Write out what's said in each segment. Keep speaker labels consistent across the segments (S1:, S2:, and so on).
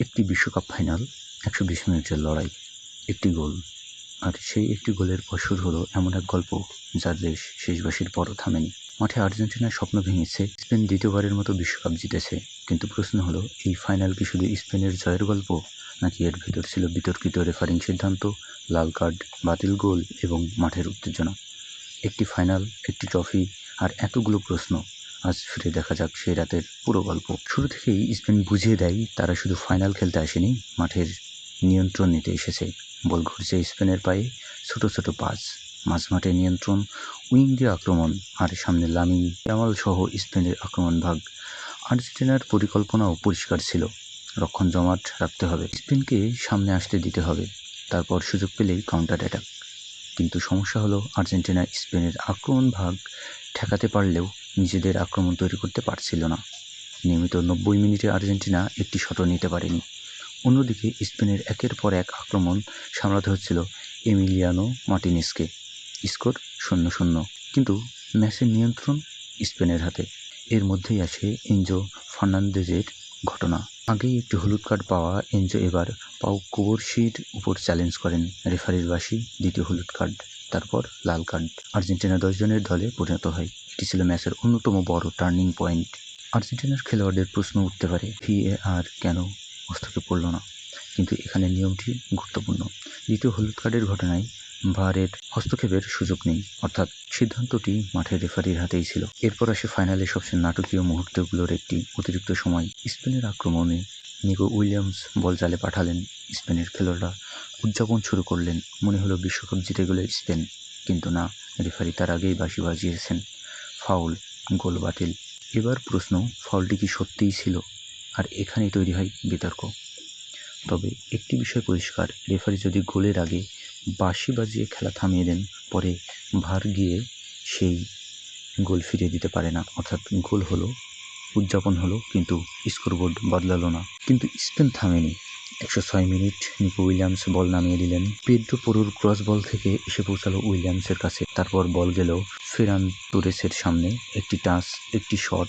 S1: একটি বিশ্বকাপ ফাইনাল, ১২০ মিনিটের লড়াই, একটি গোল। আর সেই একটি গোলের পর শুরু হলো এমন এক গল্প যার রেশ শেষবাসীর পরও থামেনি। মাঠে আর্জেন্টিনার স্বপ্ন ভেঙেছে, স্পেন দ্বিতীয়বারের মতো বিশ্বকাপ জিতেছে। কিন্তু প্রশ্ন হলো, এই ফাইনাল কি শুধু স্পেনের জয়ের গল্প, নাকি এর ভেতর ছিল বিতর্কিত রেফারিং সিদ্ধান্ত, লাল কার্ড, বাতিল গোল এবং মাঠের উত্তেজনা? একটি ফাইনাল, একটি ট্রফি আর এতগুলো প্রশ্ন। আজ ফিরে দেখা যাক সেই রাতের পুরো গল্প। শুরু থেকেই স্পেন বুঝিয়ে দেয় তারা শুধু ফাইনাল খেলতে আসেনি, মাঠের নিয়ন্ত্রণ নিতে এসেছে। বল ঘুরছে স্পেনের পায়ে, ছোট ছোট পাস, মাঝমাঠে নিয়ন্ত্রণ, উইং দিয়ে আক্রমণ, আর সামনে লামিন ইয়ামাল সহ স্পেনের আক্রমণ ভাগ। আর্জেন্টিনার পরিকল্পনাও পরিষ্কার ছিল, রক্ষণ জমাট রাখতে হবে, স্পেনকে সামনে আসতে দিতে হবে, তারপর সুযোগ পেলেই কাউন্টার অ্যাটাক। কিন্তু সমস্যা হলো, আর্জেন্টিনা স্পেনের আক্রমণ ভাগ ঠেকাতে পারলেও নিজেদের আক্রমণ তৈরি করতে পারছিল না। নিয়মিত 90 মিনিটে আর্জেন্টিনা একটি শটও নিতে পারেনি। অন্যদিকে স্পেনের একের পর এক আক্রমণ সামলাতে হচ্ছিল এমিলিয়ানো মার্টিনেজকে। স্কোর 0-0, কিন্তু ম্যাচের নিয়ন্ত্রণ স্পেনের হাতে। এর মধ্যেই আসে এনজো ফার্নান্দেজের ঘটনা। আগেই একটি হলুদ কার্ড পাওয়া এনজো এবার পাউ কুবারসির উপর চ্যালেঞ্জ করেন। রেফারির বাঁশি, দ্বিতীয় হলুদ কার্ড, তারপর লাল কার্ড। আর্জেন্টিনা 10 জনের দলে পরিণত হয়। এটি ছিল ম্যাচের অন্যতম বড় টার্নিং পয়েন্ট। আর্জেন্টিনার খেলোয়াড়দের প্রশ্ন উঠতে পারে, ভিএআর কেন হস্তক্ষেপ করল না? কিন্তু এখানে নিয়মটি গুরুত্বপূর্ণ। দ্বিতীয় হলুদ কার্ডের ঘটনায় ভারের হস্তক্ষেপের সুযোগ নেই, অর্থাৎ সিদ্ধান্তটি মাঠের রেফারির হাতেই ছিল। এরপর আসে ফাইনালের সবচেয়ে নাটকীয় মুহূর্তগুলোর একটি। অতিরিক্ত সময়, স্পেনের আক্রমণে নিকো উইলিয়ামস বল জালে পাঠালেন। স্পেনের খেলোয়াড়রা উদযাপন শুরু করলেন, মনে হলো বিশ্বকাপ জিতে গেল স্পেন। কিন্তু না, রেফারি তার আগেই বাঁশি বাজিয়েছেন। ফাউল, গোল বাতিল। এবার প্রশ্ন, ফাউলটি কি সত্যিই ছিল? আর এখানেই তৈরি হয় বিতর্ক। তবে একটি বিষয় পরিষ্কার, রেফারি যদি গোলের আগে বাঁশি বাজিয়ে খেলা থামিয়ে দেন, পরে ভার গিয়ে সেই গোল ফিরিয়ে দিতে পারে না। অর্থাৎ গোল হলো, উদযাপন হলো, কিন্তু স্কোরবোর্ড বদলালো না। কিন্তু স্পেন থামেনি। 106 মিনিট নিকো উইলিয়ামস বল নামিয়ে দিলেন। পেড্রো পোরোর ক্রস বল থেকে এসে পৌঁছালো উইলিয়ামসের কাছে। তারপর বল গেল ফেরান তোরেসের সামনে। একটি টাচ, একটি শট,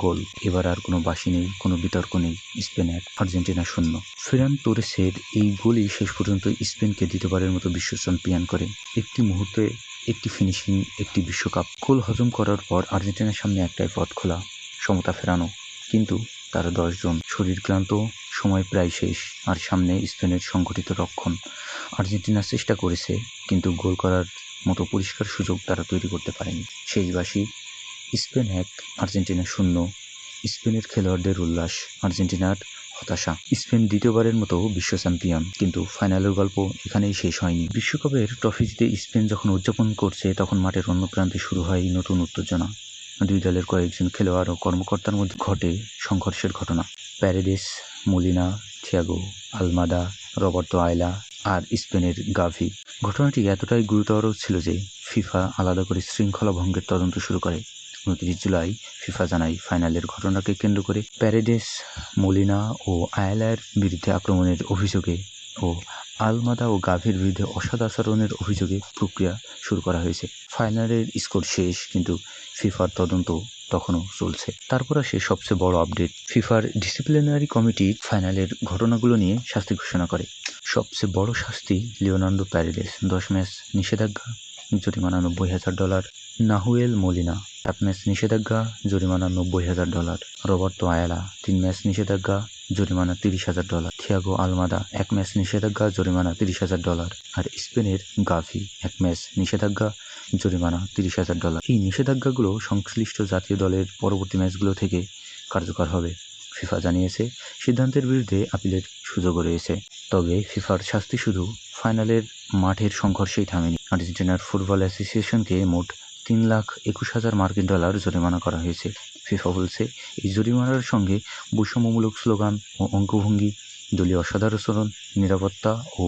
S1: গোল। এবার আর কোনো বাঁশি নেই, কোনো বিতর্ক নেই। Spain 1, Argentina 0। ফেরান তোরেসের এই গোলই শেষ পর্যন্ত স্পেনকে দ্বিতীয়বারের মতো বিশ্ব চ্যাম্পিয়ন করে। একটি মুহূর্তে, একটি ফিনিশিং, একটি বিশ্বকাপ। গোল হজম করার পর আর্জেন্টিনার সামনে একটাই পথ খোলা, সমতা ফেরানো। কিন্তু তারা 10 জন, শরীর ক্লান্ত, সময় প্রায় শেষ, আর সামনে স্পেনের সংগঠিত রক্ষণ। আর্জেন্টিনা চেষ্টা করেছে, কিন্তু গোল করার মতো পরিষ্কার সুযোগ তারা তৈরি করতে পারেনি। শেষ বাঁশি, স্পেন 1, আর্জেন্টিনা 0। স্পেনের খেলোয়াড়দের উল্লাস, আর্জেন্টিনার হতাশা। স্পেন দ্বিতীয়বারের মতো বিশ্ব চ্যাম্পিয়ন, কিন্তু ফাইনালের গল্প এখানেই শেষ হয়নি। বিশ্বকাপের ট্রফি জিতে স্পেন যখন উদযাপন করছে, তখন মাঠের অন্য প্রান্তে শুরু হয় নতুন উত্তেজনা। দুই দলের কয়েকজন খেলোয়াড় ও কর্মকর্তার মধ্যে ঘটে সংঘর্ষের ঘটনা। প্যারেডেস, মোলিনা, থিয়াগো আলমাদা, রবার্তো আয়লা আর স্পেনের গাভি। ঘটনাটি এতটাই গুরুতর ছিল যে ফিফা আলাদা করে শৃঙ্খলা ভঙ্গের তদন্ত শুরু করে। 29 জুলাই ফিফা জানায়, ফাইনালের ঘটনাকে কেন্দ্র করে প্যারেডেস, মোলিনা ও আয়লার বিরুদ্ধে আক্রমণের অভিযোগে ও আলমাদা ও গাভির বিরুদ্ধে অসদাচরণের অভিযোগে প্রক্রিয়া শুরু করা হয়েছে। ফাইনালের স্কোর শেষ, কিন্তু ফিফার তদন্ত তখনও চলছে। তারপর আসে সবচেয়ে বড় আপডেট, ফিফার ডিসিপ্লিনারি কমিটি ফাইনালের ঘটনাগুলো নিয়ে শাস্তি ঘোষণা করে। সবচেয়ে বড় শাস্তি, লিওনার্দো প্যারেডেস 10 ম্যাচ নিষেধাজ্ঞা, জরিমানা $90,000। নাহুয়েল মোলিনা 7 ম্যাচ নিষেধাজ্ঞা, জরিমানা $90,000। রবার্তো আয়ালা 3 ম্যাচ নিষেধাজ্ঞা, জরিমানা $30,000। থিয়াগো আলমাদা 1 ম্যাচ নিষেধাজ্ঞা, জরিমানা $30,000। আর স্পেনের গাভি 1 ম্যাচ নিষেধাজ্ঞা, জরিমানা $30,000। এই নিষেধাজ্ঞাগুলো সংশ্লিষ্ট জাতীয় দলের পরবর্তী ম্যাচগুলো থেকে কার্যকর হবে। ফিফা জানিয়েছে, সিদ্ধান্তের বিরুদ্ধে আপিলের সুযোগও রয়েছে। তবে ফিফার শাস্তি শুধু ফাইনালের মাঠের সংঘর্ষেই থামেনি। আর্জেন্টিনার ফুটবল অ্যাসোসিয়েশনকে মোট $3,21,000 জরিমানা করা হয়েছে। ফিফা বলছে, এই জরিমানার সঙ্গে বৈষম্যমূলক স্লোগান ও অঙ্গভঙ্গি, দলীয় অসদাচরণ, নিরাপত্তা ও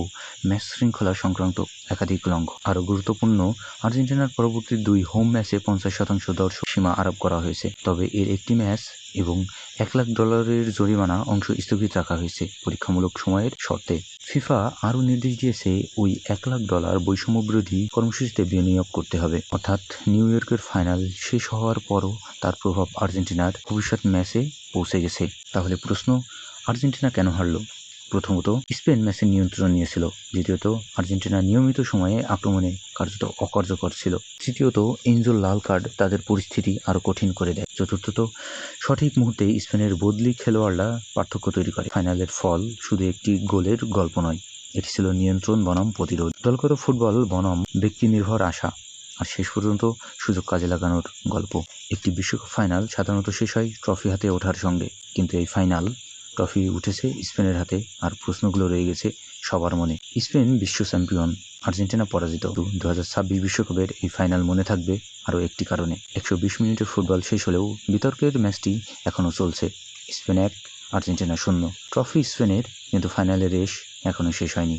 S1: ম্যাচ শৃঙ্খলা সংক্রান্ত একাধিক লঙ্ঘন। আরও গুরুত্বপূর্ণ, আর্জেন্টিনার পরবর্তী 2 হোম ম্যাচে 50% দর্শক সীমা আরোপ করা হয়েছে। তবে এর একটি ম্যাচ এবং $1,00,000 জরিমানা অংশ স্থগিত রাখা হয়েছে পরীক্ষামূলক সময়ের শর্তে। ফিফা আরও নির্দেশ দিয়েছে, ওই $1,00,000 বৈষম্যবিরোধী কর্মসূচিতে বিনিয়োগ করতে হবে। অর্থাৎ নিউ ইয়র্কের ফাইনাল শেষ হওয়ার পরও তার প্রভাব আর্জেন্টিনার ভবিষ্যৎ ম্যাচে পৌঁছে গেছে। তাহলে প্রশ্ন, আর্জেন্টিনা কেন হারল? প্রথমত স্পেন ম্যাচের নিয়ন্ত্রণ নিয়েছিল, দ্বিতীয়ত আর্জেন্টিনা নিয়মিত সময়ে আক্রমণে কার্যত অকার্যকর ছিল, তৃতীয়ত এনজোর লাল কার্ড তাদের পরিস্থিতি আরও কঠিন করে দেয়, চতুর্থত সঠিক মুহূর্তে স্পেনের বদলি খেলোয়াড়রা পার্থক্য তৈরি করে। ফাইনালের ফল শুধু একটি গোলের গল্প নয়, এটি ছিল নিয়ন্ত্রণ বনাম প্রতিরোধ, দলগত ফুটবল বনাম ব্যক্তি নির্ভর আশা, আর শেষ পর্যন্ত সুযোগ কাজে লাগানোর গল্প। একটি বিশ্বকাপ ফাইনাল সাধারণত শেষ হয় ট্রফি হাতে ওঠার সঙ্গে, কিন্তু এই ফাইনাল ট্রফি উঠেছে স্পেনের হাতে, আর প্রশ্নগুলো রয়ে গেছে সবার মনে। স্পেন বিশ্ব চ্যাম্পিয়ন, আর্জেন্টিনা পরাজিত। 2026 বিশ্বকাপের এই ফাইনাল মনে থাকবে আরও একটি কারণে। 120 মিনিটের ফুটবল শেষ হলেও বিতর্কের ম্যাচটি এখনও চলছে। Spain 1, Argentina 0। ট্রফি স্পেনের, কিন্তু ফাইনালের রেস এখনও শেষ হয়নি।